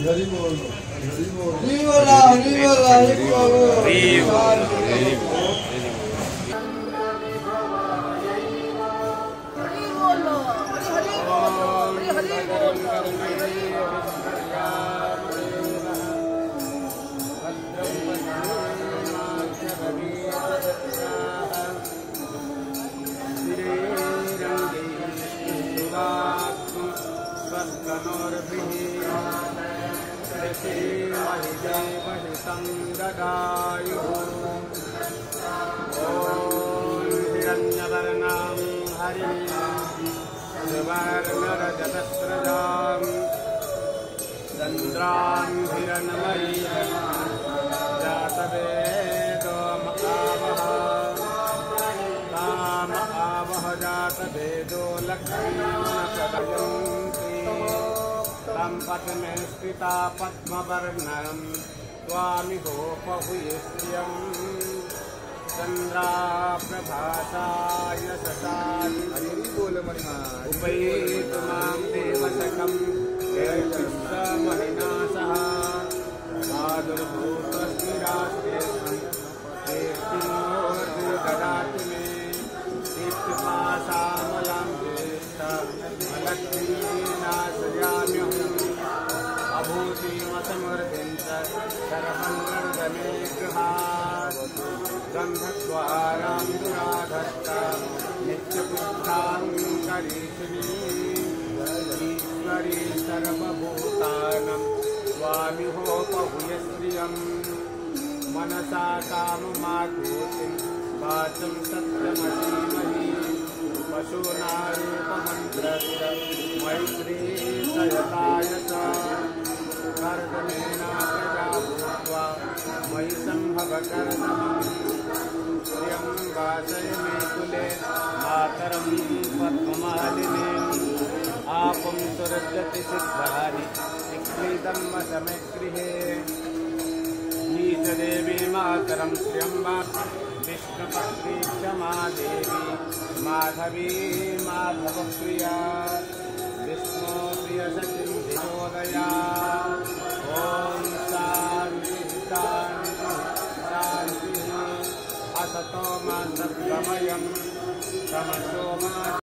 हरि बोल हरि बोल हरि बोल हरि बोल हरि बोल हिरण्यवर्णं हरिं सुवर्णरजतस्रजां चन्द्रां हिरण्मयीं जातवेदो आवह जातवेदो लक्ष्मीं प्रदयन्ति तं पद्मे स्थिता पद्मवर्णं त्वामिहोपभूयिष्यं चंद्रा प्रभासाय ससादि उपयेतु मां देवशकं महिना सह आदुर्भूतस्मि राष्ट्रेऽस्मि कीर्तिं ददातु मे दीप्तिपाशामलां ज्येष्ठमलक्ष्मीनाशयाम्यहम् अभूतिमसमर्दिं च सर्वङ्गर्दमे गृहात् गन्धद्वारां दुराधत्ता नित्यबुद्धां करीषिणी ईश्वरी सर्वभूतानां स्वामिहोपभूयश्रियं मनसा काममागूतिं वाचं सत्यमसीमहि पशूनारूपमन्त्रस्य मैत्रीसयताय च कर्दमेना प्रजा भूत्वा मयि सम्भवकर्दमम् श्रियं वासय मे कुले मातरं पद्ममालिनीम् आपं सुरजति सिद्धानि निक्लीतं वसमे गृहे नीचदेवी मातरं श्रियं विष्णुपत्नी क्षमा देवी माधवी माधवप्रिया विष्णुप्रियसखीं विनोदया ॐ शान्ति शान्ति शान्तिः असतो मा सद्गमयं तमसो मा